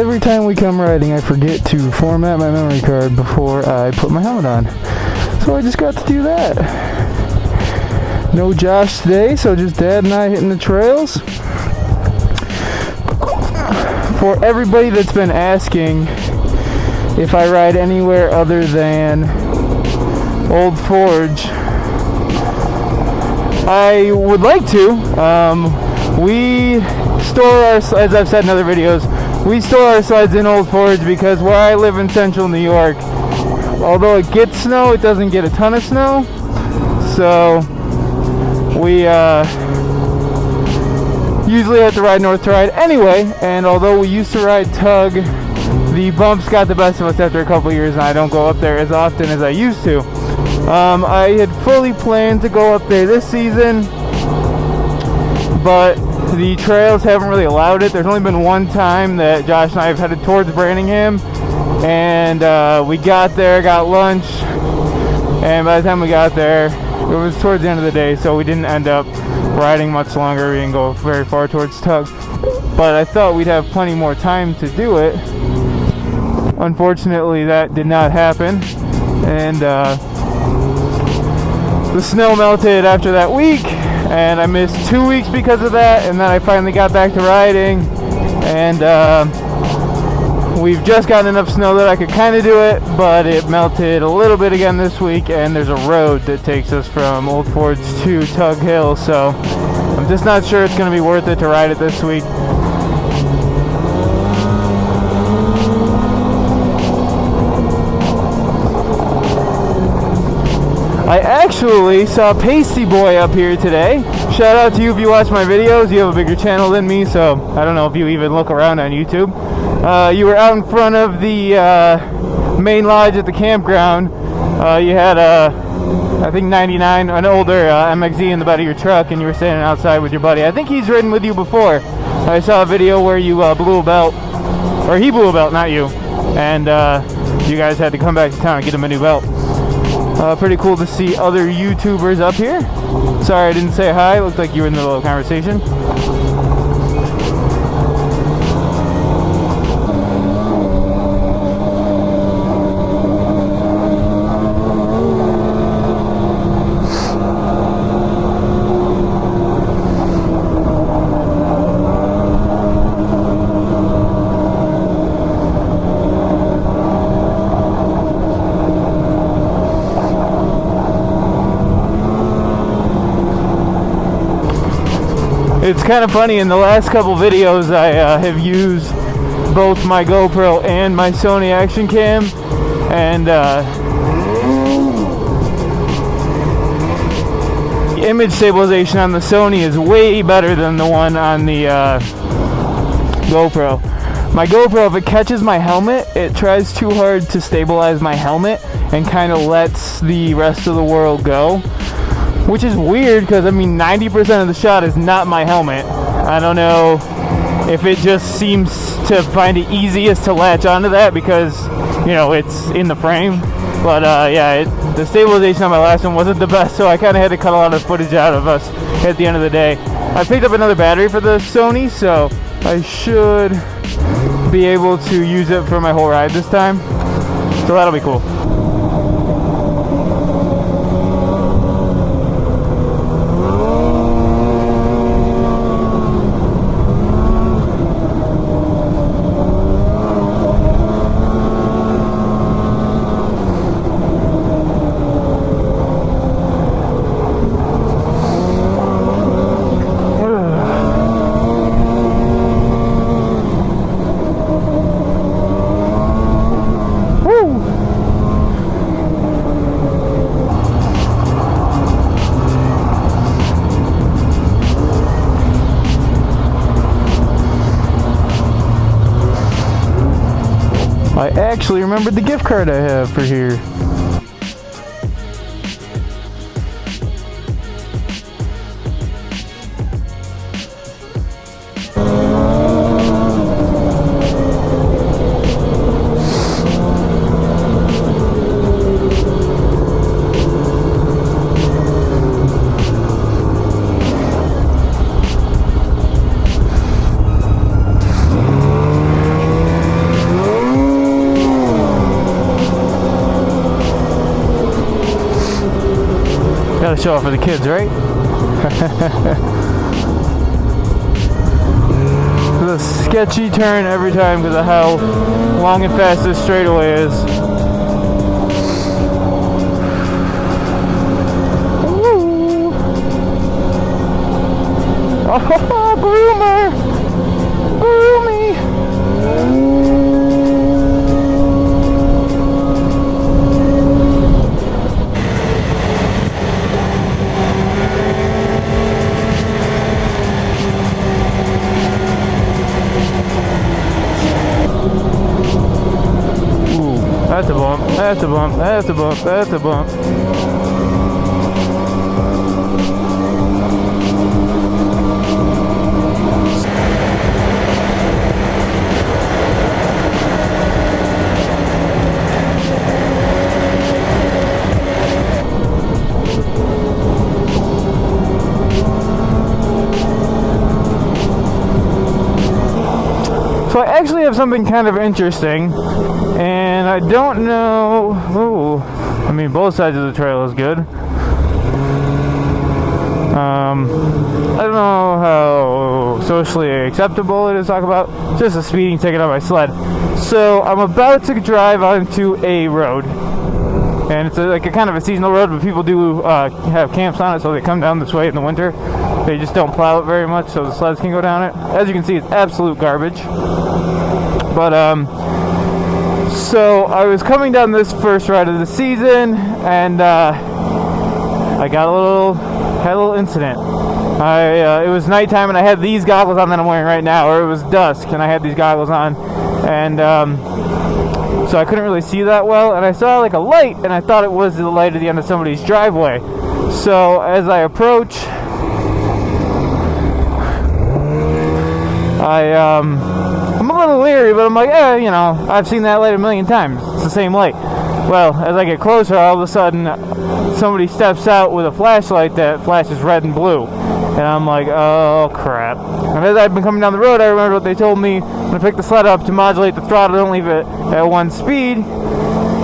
every time we come riding, I forget to format my memory card before I put my helmet on. So I just got to do that. No Josh today, so just Dad and I hitting the trails. For everybody that's been asking if I ride anywhere other than Old Forge, I would like to. We store our, as I've said in other videos, we store our sleds in Old Forge because where I live in central New York, although it gets snow, it doesn't get a ton of snow. So we usually have to ride north to ride anyway. And although we used to ride Tug, the bumps got the best of us after a couple years, and I don't go up there as often as I used to. I had fully planned to go up there this season, but the trails haven't really allowed it. There's only been one time that Josh and I have headed towards Branningham, and we got there, got lunch, and by the time we got there, it was towards the end of the day, so we didn't end up riding much longer. We didn't go very far towards Tug, but I thought we'd have plenty more time to do it. Unfortunately, that did not happen, and the snow melted after that week, and I missed 2 weeks because of that, and then I finally got back to riding, and we've just gotten enough snow that I could kind of do it, but it melted a little bit again this week, and there's a road that takes us from Old Forge to Tug Hill, so I'm just not sure it's going to be worth it to ride it this week. I actually saw Pasty Boy up here today. Shout out to you if you watch my videos. You have a bigger channel than me, so I don't know if you even look around on YouTube. You were out in front of the main lodge at the campground. You had I think 99, an older MXZ in the bed of your truck, and you were standing outside with your buddy. I think he's ridden with you before. I saw a video where you blew a belt, or he blew a belt, not you, and you guys had to come back to town and get him a new belt. Pretty cool to see other YouTubers up here. Sorry I didn't say hi. Looked like you were in the middle of a conversation. It's kind of funny, in the last couple videos I have used both my GoPro and my Sony action cam, and the image stabilization on the Sony is way better than the one on the GoPro. My GoPro, if it catches my helmet, it tries too hard to stabilize my helmet and kind of lets the rest of the world go. Which is weird because, I mean, 90% of the shot is not my helmet. I don't know if it just seems to find it easiest to latch onto that because, you know, it's in the frame. But, yeah, the stabilization on my last one wasn't the best, so I kind of had to cut a lot of footage out of us at the end of the day. I picked up another battery for the Sony, so I should be able to use it for my whole ride this time. So that'll be cool. I actually remembered the gift card I have for here. Gotta show off for the kids, right? It's a sketchy turn every time because of how long and fast this straightaway is. Ooh. Oh, groomer! Groomy! That's a bump, that's a bump, that's a bump, that's a bump. So I actually have something kind of interesting, and I don't know. Ooh, I mean, both sides of the trail is good. I don't know how socially acceptable it is to talk about. Just a speeding ticket on my sled. So I'm about to drive onto a road, and it's like a kind of a seasonal road, but people do have camps on it, so they come down this way in the winter. They just don't plow it very much, so the sleds can go down it. As you can see, it's absolute garbage. But so I was coming down this first ride of the season, and I got had a little incident. It was nighttime, and I had these goggles on that I'm wearing right now, or it was dusk, and I had these goggles on, and so I couldn't really see that well, and I saw like a light, and I thought it was the light at the end of somebody's driveway. So as I approach, I'm a little leery, but I'm like, you know, I've seen that light a million times. It's the same light. Well, as I get closer, all of a sudden, somebody steps out with a flashlight that flashes red and blue. And I'm like, oh, crap. And as I've been coming down the road, I remember what they told me when I picked the sled up to modulate the throttle, don't leave it at one speed.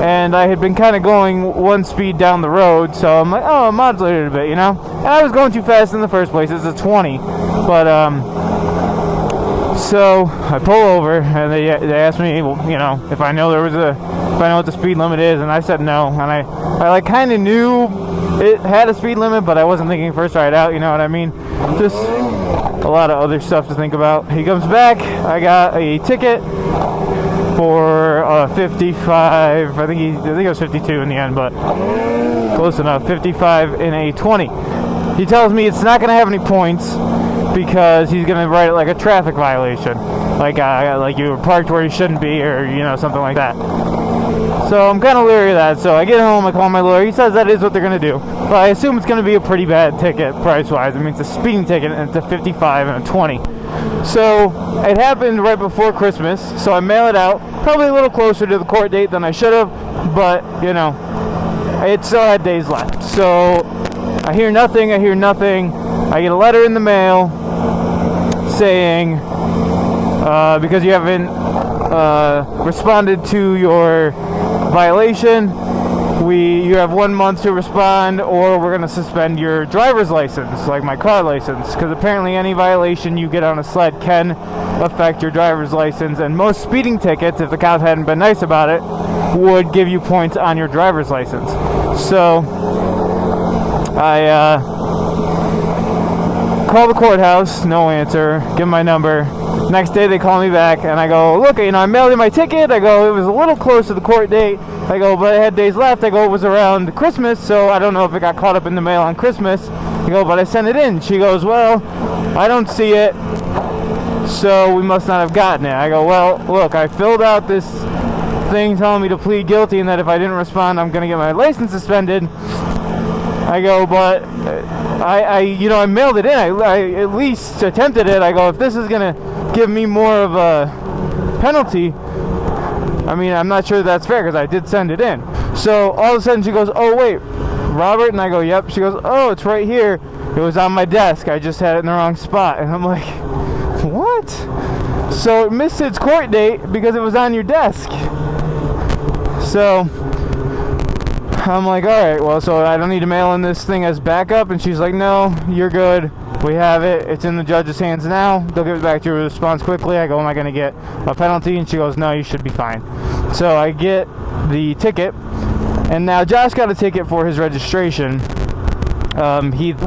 And I had been kind of going one speed down the road, so I'm like, oh, I modulated a bit, you know? And I was going too fast in the first place. It's a 20. But, so I pull over, and they asked me, well, you know, if I know what the speed limit is, and I said no, and I like kind of knew it had a speed limit, but I wasn't thinking first ride out, you know what I mean? Just a lot of other stuff to think about. He comes back, I got a ticket for 55, I think it was 52 in the end, but close enough, 55 in a 20. He tells me it's not going to have any points, because he's going to write it like a traffic violation. Like you were parked where you shouldn't be, or, you know, something like that. So I'm kind of leery of that. So I get home, I call my lawyer. He says that is what they're going to do. But I assume it's going to be a pretty bad ticket price-wise. I mean, it's a speeding ticket, and it's a 55 and a 20. So it happened right before Christmas. So I mail it out, probably a little closer to the court date than I should have. But, you know, it still had days left. So I hear nothing. I get a letter in the mail saying, because you haven't responded to your violation, you have 1 month to respond, or we're going to suspend your driver's license, like my car license, because apparently any violation you get on a sled can affect your driver's license, and most speeding tickets, if the cops hadn't been nice about it, would give you points on your driver's license. So I call the courthouse, no answer, give them my number. Next day they call me back, and I go, look, you know, I mailed in my ticket. I go, it was a little close to the court date. I go, but I had days left. I go, it was around Christmas, so I don't know if it got caught up in the mail on Christmas. I go, but I sent it in. She goes, well, I don't see it, so we must not have gotten it. I go, well, look, I filled out this thing telling me to plead guilty, and that if I didn't respond, I'm going to get my license suspended. I go, but I mailed it in. I at least attempted it. I go, if this is going to give me more of a penalty, I mean, I'm not sure that's fair, because I did send it in. So all of a sudden she goes, oh, wait, Robert? And I go, yep. She goes, oh, it's right here. It was on my desk. I just had it in the wrong spot. And I'm like, what? So it missed its court date because it was on your desk. So I'm like, all right, well, so I don't need to mail in this thing as backup? And she's like, no, you're good. We have it. It's in the judge's hands now. They'll give it back to your response quickly. I go, am I going to get a penalty? And she goes, no, you should be fine. So I get the ticket, and now Josh got a ticket for his registration.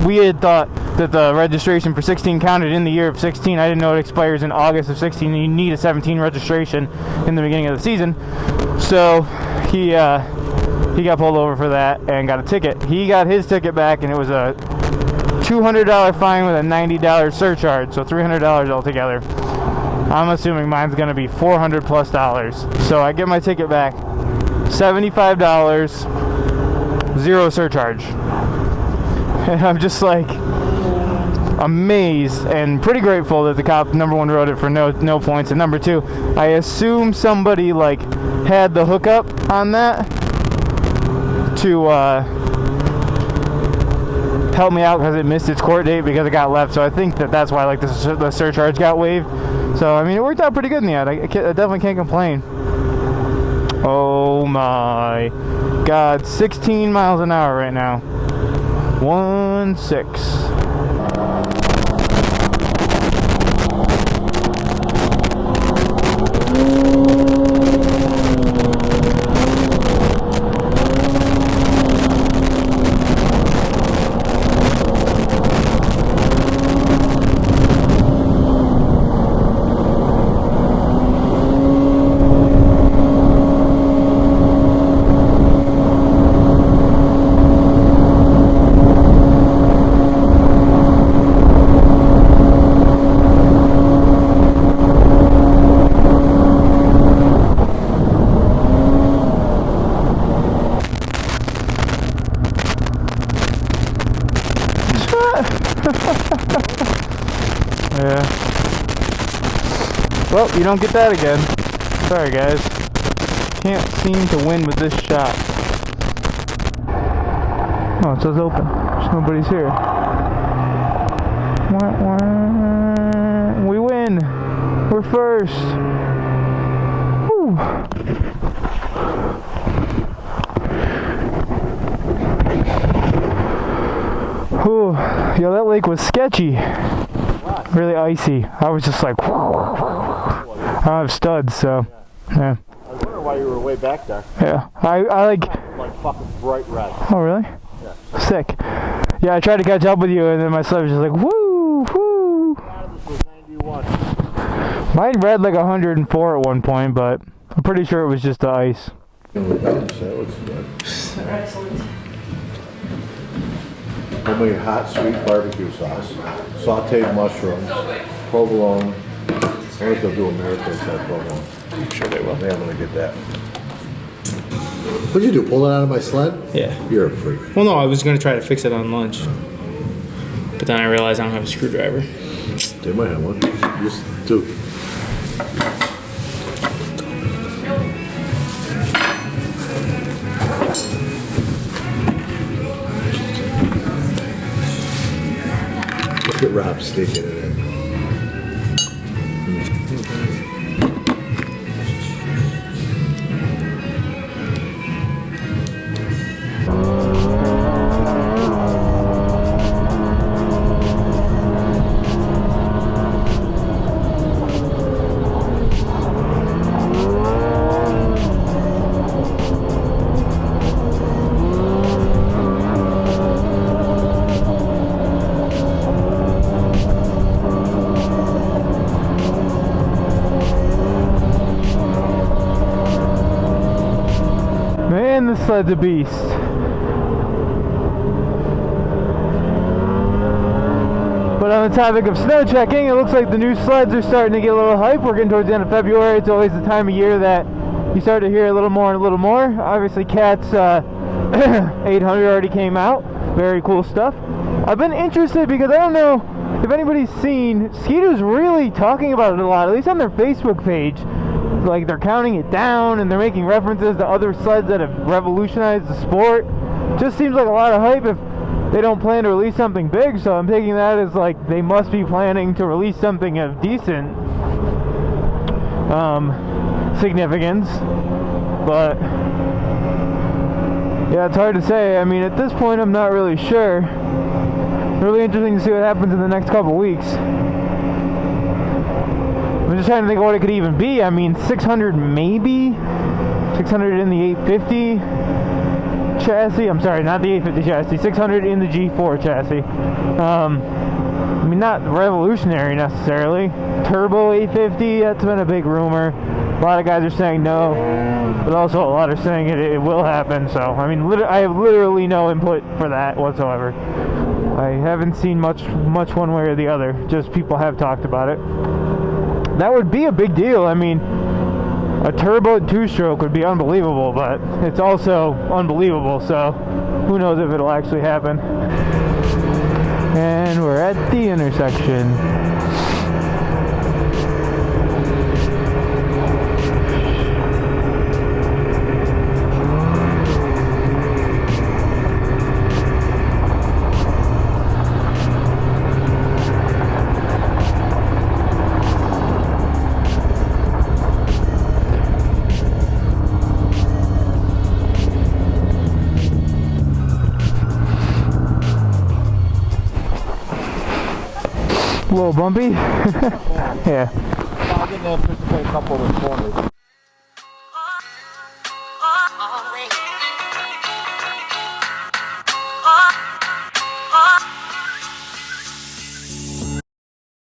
We had thought that the registration for 16 counted in the year of 16. I didn't know it expires in August of 16. And you need a 17 registration in the beginning of the season. So he got pulled over for that and got a ticket. He got his ticket back, and it was a $200 fine with a $90 surcharge, so $300 altogether. I'm assuming mine's gonna be $400 plus. So I get my ticket back, $75, 0 surcharge. And I'm just like amazed and pretty grateful that the cop, number one, wrote it for no points, and number two, I assume somebody like had the hookup on that to help me out because it missed its court date because it got left. So I think that's why like the surcharge got waived. So I mean, it worked out pretty good in the end. I definitely can't complain. Oh my God, 16 miles an hour right now. 16. Yeah. Well, you don't get that again. Sorry, guys. Can't seem to win with this shot. Oh, it says open. There's nobody's here. We win. We're first. Woo. Ooh, yo, that lake was sketchy. Really icy. I was just like, I don't have studs, so yeah. I was wondering why you were way back there. Yeah, I like fucking bright red. Oh really? Yeah. Sick. Yeah, I tried to catch up with you, and then my sled was just like, woo, woo. This was 91. Mine read like 104 at one point, but I'm pretty sure it was just the ice. That looks good. Excellent. Homemade hot sweet barbecue sauce, sauteed mushrooms, provolone. I wonder if they'll do America's that provolone. I'm sure they will. Yeah, I'm gonna get that. What'd you do? Pull it out of my sled? Yeah. You're a freak. Well, no, I was going to try to fix it on lunch. But then I realized I don't have a screwdriver. They might have one. Just do. Look at Rob sticking it in. Man, this sled's a beast. But on the topic of snow checking, it looks like the new sleds are starting to get a little hype. We're getting towards the end of February. It's always the time of year that you start to hear a little more and a little more. Obviously, Cat's 800 already came out. Very cool stuff. I've been interested because I don't know if anybody's seen, Skidoo's really talking about it a lot, at least on their Facebook page. Like, they're counting it down and they're making references to other sleds that have revolutionized the sport. Just seems like a lot of hype if they don't plan to release something big, so I'm taking that as like they must be planning to release something of decent significance. But Yeah, it's hard to say. I mean, at this point, I'm not really sure. Really interesting to see what happens in the next couple weeks. I'm just trying to think of what it could even be. I mean, 600 maybe? 600 in the 850 chassis. I'm sorry, not the 850 chassis. 600 in the G4 chassis. I mean, not revolutionary necessarily. Turbo 850, that's been a big rumor. A lot of guys are saying no, but also a lot are saying it will happen. So, I mean, I have literally no input for that whatsoever. I haven't seen much one way or the other. Just people have talked about it. That would be a big deal. I mean, a turbo 2-stroke would be unbelievable, but it's also unbelievable. So, who knows if it'll actually happen. And we're at the intersection. A little bumpy. Yeah. I didn't anticipate a couple of corners.